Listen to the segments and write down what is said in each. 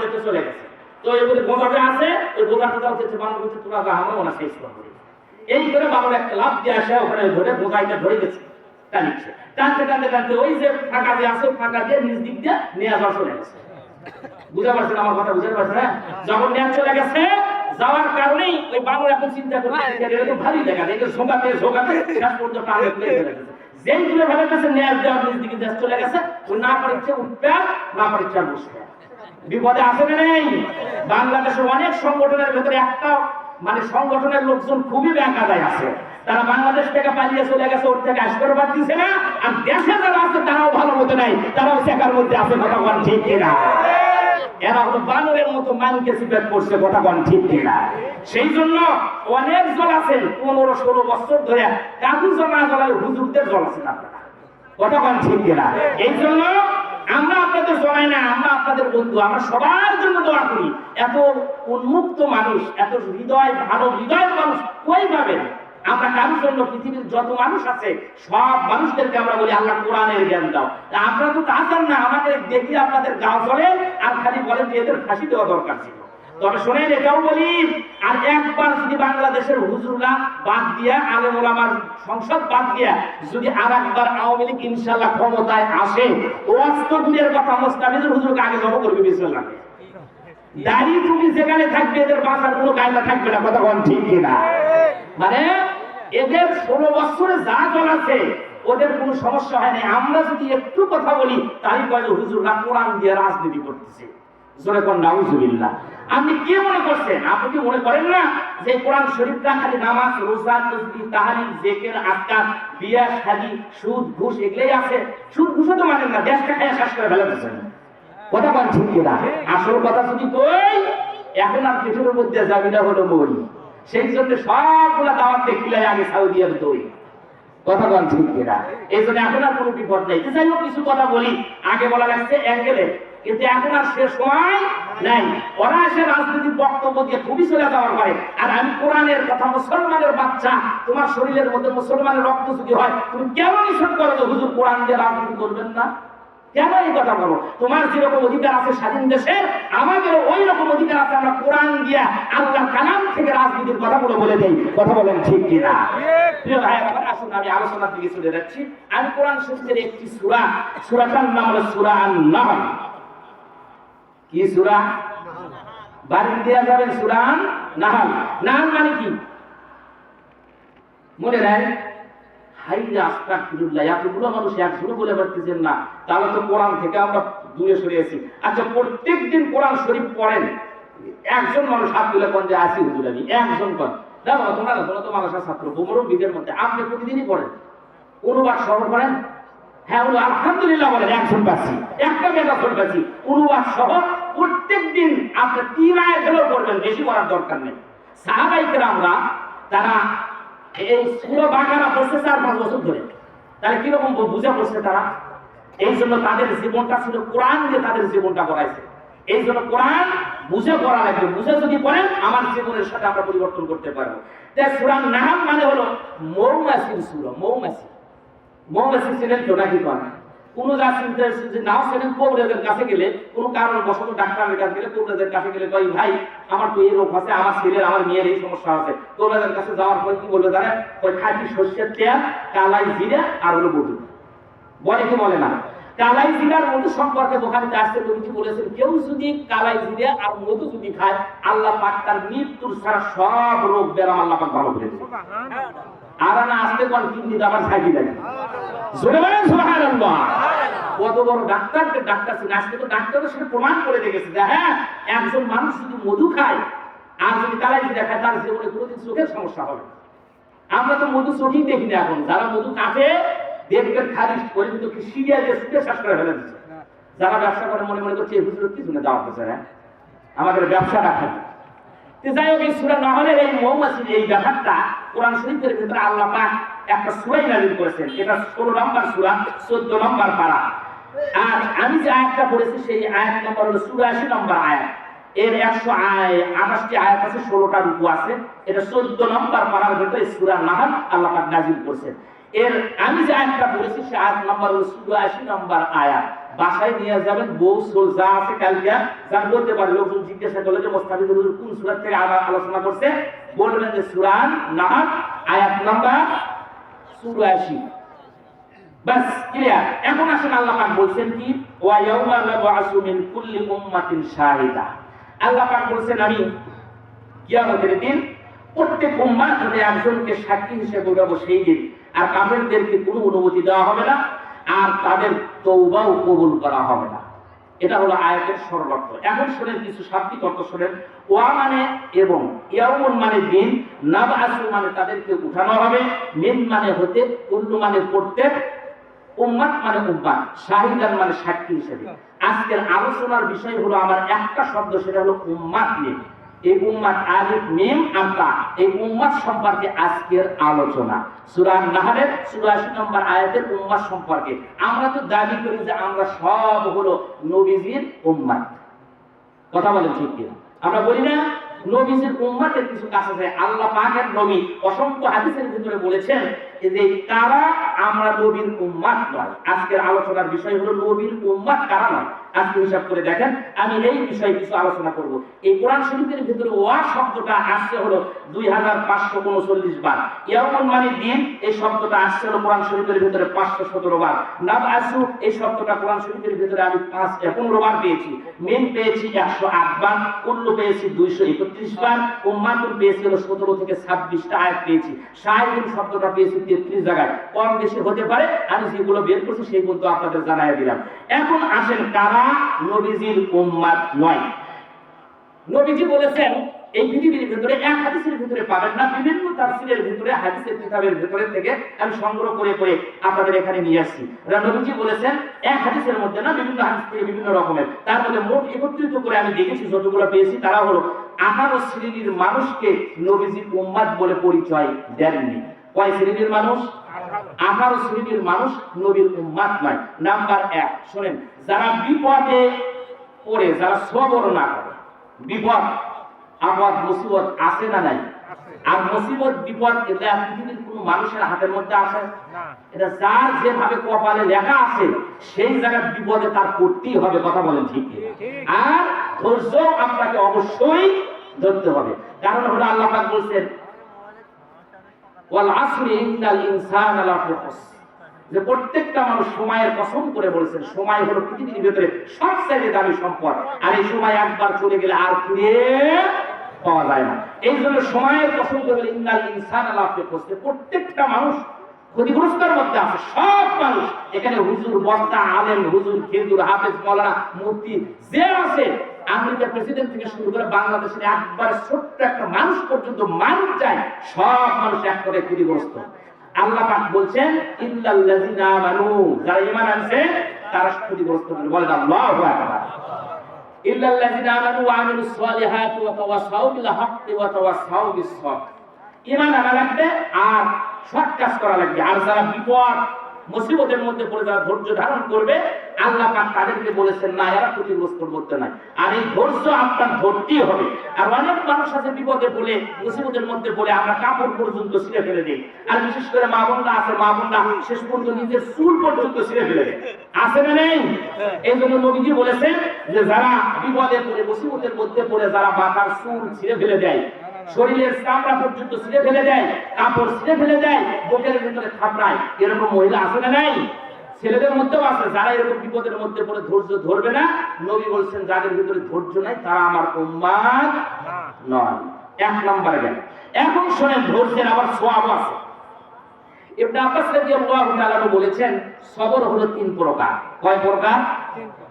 দিতে চলে গেছে। তো এর মধ্যে বোঝাটা আছে, ওই বোঝাটা হচ্ছে বানর বলছে তোরা যা আমরা ওনা শেষ করবো। এই করে বানর একটা লাভ দিয়ে আসে ওখানে ধরে বোঝাইটা ধরে গেছে, টানছে টানতে টানতে টানতে ওই যে ফাঁকা দিয়ে আছে ফাঁকা দিয়ে নিজ দিক দিয়ে নিয়ে যাওয়া চলে গেছে। বুঝতে পারছেন আমার কথা? বুঝতে পারছেন? যখন নিয়ে চলে গেছে যাওয়ার কারণেই ওই বানর এখন চিন্তা করছে এটা তো ভারী দেখা যায়, এটা ঝোঁকাতে ঝোঁকাতে শেষ পর্যন্ত টানে তুলে ফেলে গেছে। যেই তুলে ফেলে গেছে নিয়ে দেওয়ার নিজ দিকে দেশ চলে গেছে। ওই না পারিচ্ছে উঠবে না পারিচ্ছে বসবে। বিপদে আছে না নেই? বাংলাদেশের অনেক সংগঠনের ভেতরে একটা মানে সংগঠনের লোকজন খুবই বেকায়দায় আছে। তারা বাংলাদেশ থেকে পালিয়ে চলে গেছে, ওর থেকে আসতে পারতেছে না। আর দেশে যারা আছে তারাও ভালো মতো নাই, তারাও শেখার মধ্যে আছে। কথা বল ঠিক কিনা? এরা হলো বানরের মতো মানকে সিপেট করছে। কথা বল ঠিক কিনা? সেই জন্য অনেক জল আছেন 15-16 বছর ধরে কাকু জল না জ্বলালে হুজুরদের জল আছেন আপনারা। কথা বল ঠিক কিনা? এই জন্য আমরা আপনাদের জমাই না, আমরা আপনাদের বন্ধু, আমরা সবার জন্য দোয়া করি। এত উন্মুক্ত মানুষ, এত হৃদয় ভালো হৃদয়ের মানুষ কই পাবেন? আমরা কারোর জন্য পৃথিবীর যত মানুষ আছে সব মানুষদেরকে আমরা বলি আল্লাহ কোরআনের জ্ঞান দাও। আপনারা তো তা চান না, আমাদের দেখি আপনাদের গা জ্বলে আর খালি বলেন যে এদের ফাঁসি দেওয়া দরকার ছিল। তবে শোনেন, এটাও বলি, আর একবার যদি বাংলাদেশের হুজুররা বাদ দিয়া আলেম ওলামার সংসদ বাদ দিয়া যদি আর একবার আওয়ামী লীগ ইনশাআল্লাহ ক্ষমতায় আসে, ওয়াস্তবের কথা মোস্তাফিজুর হুজুরকে আগে জব করবে বিসমিল্লাহ। দাড়ি টুপি যেখানে থাকবে এদের বাঁচার কোনো কায়দা থাকবে না। কথা বল ঠিক কিনা? মানে এদের 16 বছরে যা চলাছে ওদের কোনো সমস্যা হয় না। আমরা যদি একটু কথা বলি তাই কয় হুজুররা কোরআন দিয়ে রাজনীতি করতেছে। জোরে কোন নাউজুবিল্লাহ। আপনি কি মনে করছেন? আপনি কি মনে করেন না যে কোরআন শরীফটা খালি নামাজ, রোজা, তাসবিহ, তাহলিল, জিকির, আজকার, বিয়া, শাদী, সুদ, ঘুষ এগুলাই আছে? সুদ ঘুষও তো মানেন না, দেশটা খেয়ে শেষ করে ফেলেছেন। কথা বল ঠিক কিনা? আসল কথা যদি কই, এখন আর পেটের মধ্যে যাবি না হলো মই। সেই জন্য সবগুলা দাওয়াত দেখিলাই আগে সাউদি আর দই। কথা বল ঠিক কিনা? এই জন্য এখন আর কোনো বিপদ নেই। যাই হোক, কিছু কথা বলি, আগে বলা লাগছে অ্যাঙ্গেলে, কিন্তু এখন আর সে সময় নাই। ওরা এসে রাজনীতির বক্তব্য দিয়ে খুবই চলে যাওয়ার পরে, আর আমি কোরআনের কথা, মুসলমানের বাচ্চা, তোমার শরীরের মধ্যে মুসলমানের রক্ত যদি হয় তুমি কেন নিষেধ করো যে হুজুর কোরআন দিয়ে রাজনীতি করবেন না? কেন এই কথা বলো? তোমার যেরকম অধিকার আছে স্বাধীন দেশের, আমাদের ওই রকম অধিকার আছে আমরা কোরআন দিয়া আল্লাহ কালাম থেকে রাজনীতির কথাগুলো বলে দেই। কথা বলেন ঠিক কিনা? প্রিয় ভাই, আসুন আমি আলোচনার দিকে চলে যাচ্ছি। আমি কোরআন শরীফের একটি সূরা, সূরাটার নাম হলো সূরা আন-নাহল। কি সূরা? বাড়ি দেয়া যাবেন সূরা আন-নাহল। নাহল মানে কি মনে নাই? হাইয়া আস্তাগফিরুল্লাহ। এতগুলো মানুষ একজনও বলে পারতেছেন না, তাহলে তো কোরআন থেকে আমরা দূরে সরিয়েছি। আচ্ছা, প্রত্যেকদিন কোরআন শরীফ পড়েন একজন মানুষ হাত তুলে কোন যে আসি হুজুর আমি একজন কোন দেখো তোমরা তো মানুষের ছাত্র বোমরও বিদের মধ্যে আপনি প্রতিদিনই পড়েন, অনুবাদ সহ পড়েন? হ্যাঁ, আলহামদুলিল্লাহ বলেন, একজন পাচ্ছি, একটা মেটাফর পাচ্ছি, অনুবাদ সহ প্রত্যেকদিন আপনি 3 আয়াত হলেও পড়বেন, বেশি পড়ার দরকার নেই। সাহাবায়ে কেরামরা তারা এই সূরা বাকারা পড়ছে 4-5 বছর ধরে। তাহলে কিরকম বুঝা পড়ছে তারা? এই জন্য তাদের জীবনটা ছিল কোরআন দিয়ে তাদের জীবনটা গড়াইছে। এই জন্য কোরআন বুঝে পড়া লাগবে। বুঝে যদি পড়েন আমার জীবনের সাথে আমরা পরিবর্তন করতে পারবো। তাই সূরা নাহল মানে হলো মৌমাছির সূরা। মৌমাছি, মৌমাছি ছিলেন তো নাকি কোন কোন জাতি নাও ছিলেন, কবরেজের কাছে গেলে কোন কারণ বশত ডাক্তারের কাছে গেলে, কবরেজের কাছে গেলে কই ভাই আমার তো এই রোগ আছে, আমার ছেলের আমার মেয়ের এই সমস্যা আছে। কবরেজের কাছে যাওয়ার পর কি বলবে জানেন? ওই খাঁটি সরষের তেল, কালাই জিরা আর হলো মধু। বলে কি বলে না? কালাই জিরার মধু সম্পর্কে দোকানিতে আসতে নবীজি বলেছেন, কেউ যদি কালাই জিরা আর মধু যদি খায় আল্লাহ পাক তার মৃত্যুর ছাড়া সব রোগ ব্যারাম আল্লাহ পাক ভালো করে দেবে। আর না আসতে কোন কিডনি আবার সাইকি দেয়। জোরে বলেন সুবহানাল্লাহ। কত বড় ডাক্তার ছিল, আজকে তো ডাক্তারের সাথে প্রমাণ করে দেখেছে যে হ্যাঁ, একজন মানুষ যদি মধু খায় আর যদি কালাই জিরা খায় তার জীবনে কোনোদিন চোখের সমস্যা হবে। আমরা তো মধু চোখেই দেখি না। এখন যারা মধু কাটে দেখবেন খালি পরিচিত কি সিরিয়া দিয়ে শুকে শ্বাস করে ফেলে দিচ্ছে। যারা ব্যবসা করে মনে মনে করছে এই হুজুর কি শুনে যাওয়া হচ্ছে, হ্যাঁ আমাদের ব্যবসাটা খাবে। যাই হোক, এই সূরা নাহলের এই মৌমাছির এই ব্যাপারটা কোরআন শরীফের ভিতরে আল্লাহ পাক একটা সূরাই নাযিল করেছেন। এটা 16 নম্বর সূরা, 14 নম্বর পারা। আর আমি যে আয়াতটা পড়েছি সেই আয়াত নম্বর হলো 84 নম্বর আয়াত। এর 128টি আয়াত আছে, 16টা রুকু আছে। এটা 14 নম্বর পারার ভিতরে সূরা নাহল আল্লাহ পাক নাযিল করেছেন। এর আমি যে আয়াতটা পড়েছি সেই আয়াত নম্বর হলো 84 নম্বর আয়াত। বাসায় নিয়ে যাবেন, বউ যা আছে কালকে যা বলতে পারে, লোকজন জিজ্ঞাসা করলে যে মোস্তাফিজুল হুজুর কোন সূরা থেকে আলোচনা করছে, বলবেন যে সূরা নাহল আয়াত নাম্বার ৮৪। বাস ক্লিয়ার। এখন আসেন আল্লাহ পাক বলছেন কি, ওয়া ইয়াউমা নাবআসু মিন কুল্লি উম্মাতিন শাহিদা। আল্লাহ পাক বলছেন আমি কিয়ামতের দিন প্রত্যেক উম্মাত হতে একজনকে সাক্ষী হিসেবে উঠাবো সেই দিন, আর কাফেরদেরকে কোনো অনুমতি দেওয়া হবে না, আর তাদের তওবাও কবুল করা হবে না। এটা হলো আয়াতের সরল অর্থ। এখন শুনেন কিছু শাব্দিক অর্থ শুনেন। ওয়া মানে এবং, ইয়াউমুন মানে দিন, নাবআসু মানে তাদেরকে উঠানো হবে, মিন মানে হতে, কুল্লু মানে প্রত্যেক, উম্মাত মানে উম্মাত, শাহিদান মানে সাক্ষী হিসেবে। আজকের আলোচনার বিষয় হলো আমার একটা শব্দ, সেটা হলো উম্মাত নিয়ে। এই উম্মাত আলিফ মিম আমতা, এই উম্মাত সম্পর্কে আজকের আলোচনা। সূরা নাহলের ৮৪ নম্বর আয়াতের উম্মাত সম্পর্কে। আমরা তো দাবি করি যে আমরা সব হলো নবীজির উম্মাত, কথা বলেন ঠিক কি? আমরা বলি না নবীজির উম্মাতের কিছু কাজ আছে। আল্লাহ পাকের নবী অসংখ্য হাদিসের ভিতরে বলেছেন যে কারা আমরা নবীর উম্মাত নয়। আজকের আলোচনার বিষয় হলো নবীর উম্মাত কারা নয়। আজকে হিসাব করে দেখেন, আমি এই বিষয়ে কিছু আলোচনা করব। এই কোরআন শরীফের ভিতরে ওয়া শব্দটা আসছে হলো 2539 বার। ইয়াউমুন মানে দিন, এই শব্দটা আসছে হলো কোরআন শরীফের ভিতরে 517 বার। নাবআসু এই শব্দটা কোরআন শরীফের ভিতরে আমি 15 বার পেয়েছি। মিন পেয়েছি 108 বার, কুল্লু পেয়েছি 231 বার, উম্মাতুন পেয়েছি হলো 17 থেকে 26টা আয়াত পেয়েছি। শাহিদুন শব্দটা পেয়েছি 33 জায়গায়। কম বেশি হতে পারে, আমি যেগুলো বের করছি সেইগুলো তো আপনাদের জানাই দিলাম। এখন আসেন কারা নবীজির উম্মাত নয়। নবীজি বলেছেন এই পৃথিবীর ভিতরে এক হাদিসের ভিতরে পাবেন না, বিভিন্ন তাফসীরের ভিতরে, হাদিসের কিতাবের ভিতরে থেকে আমি সংগ্রহ করে করে আপনাদের এখানে নিয়ে আসছি। নবীজি বলেছেন এক হাদিসের মধ্যে না, বিভিন্ন হাদিস থেকে বিভিন্ন রকমের, তার মধ্যে মোট একত্রিত করে আমি দেখেছি যতগুলো পেয়েছি, তারা হলো 18 শ্রেণীর মানুষকে নবীজি উম্মাত বলে পরিচয় দেননি। কয় শ্রেণীর মানুষ? 18 শ্রেণীর মানুষ নবীর উম্মাত নয়। নাম্বার 1 শুনেন, যারা বিপদে পড়ে, যারা সবর না করে, বিপদ আপদ মুসিবত আছে না নাই? আর মুসিবত বিপদ এটা পৃথিবীর কোনো মানুষের হাতের মধ্যে আসে না। এটা যার যেভাবে কপালে লেখা আছে সেই জায়গায় বিপদে তার করতেই হবে, কথা বলেন ঠিক? আর ধৈর্য আপনাকে অবশ্যই ধরতে হবে। কারণ হলো আল্লাহ পাক বলছেন ওয়াল আসরি ইন্নাল ইনসানা লাফি খুসর, যে প্রত্যেকটা মানুষ সময়ের কসম করে বলেছেন সময় হলো পৃথিবীর ভিতরে সবচেয়ে দামি সম্পদ, আর এই সময় একবার চলে গেলে আর ফিরে পাওয়া যায় না। এই জন্য সময়ের কসম করে বলে ইন্নাল ইনসানা লাফি খুসর, প্রত্যেকটা মানুষ ক্ষতিগ্রস্তের মধ্যে আছে। সব মানুষ এখানে হুজুর, বক্তা, আলেম, হুজুর, খেজুর, হাফেজ, মাওলানা, মুফতি যে আছে, আমেরিকার প্রেসিডেন্ট থেকে শুরু করে বাংলাদেশের একবার ছোট্ট একটা মানুষ পর্যন্ত মানুষ যায়, সব মানুষ এক করে ক্ষতিগ্রস্ত। আল্লাহ পাক বলছেন ইল্লাল্লাযিনা আমানু, যারা ঈমান আনছে তারা ক্ষতিগ্রস্ত হবে। বলেন আল্লাহু আকবার। ইল্লাল্লাযিনা আমানু ওয়া আমিলুস সালিহাতি ওয়া তাওয়াসাউ বিল হাক্কি ওয়া তাওয়াসাউ বিস সাবর। ঈমান আনা লাগবে আর সৎ কাজ করা লাগবে। আর যারা বিপদ মুসিবতের মধ্যে পড়ে যারা ধৈর্য ধারণ করবে, আল্লাহ পাক তাদেরকে বলেছেন না, এরা ক্ষতিগ্রস্ত করতে নাই। আর এই ধৈর্য আপনার ধরতেই হবে। আর অনেক মানুষ আছে বিপদে পড়ে, মুসিবতের মধ্যে পড়ে আমরা কাপড় পর্যন্ত ছিঁড়ে ফেলে দিই। আর বিশেষ করে মা বোনরা আছে, মা বোনরা শেষ পর্যন্ত নিজের চুল পর্যন্ত ছিঁড়ে ফেলে দেয়, আছে না নেই? এই জন্য নবীজি বলেছেন যে যারা বিপদে পড়ে, মুসিবতের মধ্যে পড়ে যারা মাথার চুল ছিঁড়ে ফেলে দেয়, শরীরের চামড়া পর্যন্ত ছিঁড়ে ফেলে দেয়, কাপড় ছিঁড়ে ফেলে দেয়, বুকের ভিতরে থাপড়ায়, এরকম মহিলা আছে না নাই? ছেলেদের মধ্যেও আছে যারা এরকম বিপদের মধ্যে পড়ে ধৈর্য ধরবে না। নবী বলছেন যাদের ভিতরে ধৈর্য নাই তারা আমার উম্মাত নয়। এক নম্বরে গেল। এখন শোনেন ধৈর্যের আবার সওয়াব আছে। ইবনে আব্বাস রাদিয়াল্লাহু তাআলা বলেছেন সবর হলো 3 প্রকার। কয় প্রকার?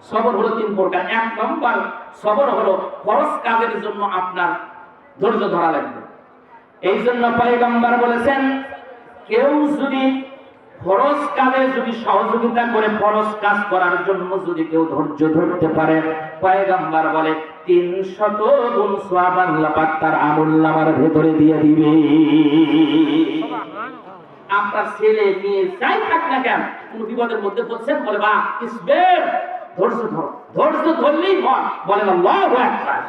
সবর হলো 3 প্রকার। এক নম্বর সবর হলো ফরজ কাজের জন্য আপনার ধৈর্য ধরা লাগবে। এই জন্য পয়গম্বর বলেছেন কেউ যদি ফরজ কাজে যদি সহযোগিতা করে, ফরজ কাজ করার জন্য যদি কেউ ধৈর্য ধরতে পারে, পয়গম্বর বলে 300 গুণ সওয়াব আল্লাহ পাক তার আমলনামার ভেতরে দিয়ে দিবে। আপনার ছেলে মেয়ে যাই থাক না কেন, কোন বিপদের মধ্যে পড়ছেন, বলে বা ইসবের, ধৈর্য ধরো, ধৈর্য ধরলেই হয়। বলেন আল্লাহু আকবার।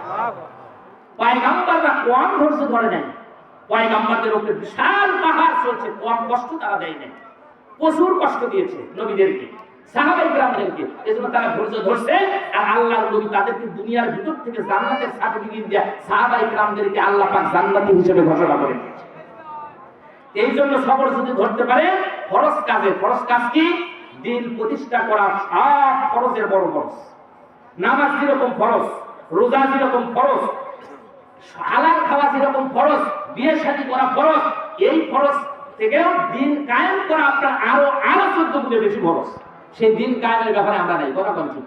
পয়গম্বররা কম ধৈর্য ধরে নাই, পয়গম্বরদের উপরে বিশাল পাহাড় চলছে, কম কষ্ট তারা দেয় নাই, প্রচুর কষ্ট দিয়েছে নবীদেরকে। সাহাবায়ে কেরামদেরকে। এজন্য তারা ধৈর্য ধরছে, আর আল্লাহর নবী তাদেরকে দুনিয়ার ভিতর থেকে জান্নাতের সার্টিফিকেট দিয়ে সাহাবায়ে কেরামদেরকে আল্লাহ পাক জান্নাতি হিসেবে ঘোষণা করে দিয়েছে। এই জন্য সবর যদি ধরতে পারে ফরজ কাজ কি? দিন প্রতিষ্ঠা করা সব ফরজের বড় ফরজ। নামাজ যেরকম ফরজ, রোজা যেরকম ফরজ, হালাল খাওয়া যেরকম ফরজ, বিয়ে শাদী করা ফরজ, এই ফরজ থেকেও দিন কায়েম করা আপনার আরো 14 গুণে বেশি ফরজ। সেই দিন কায়েমের ব্যাপারে আমরা নাই, কথা বলছি।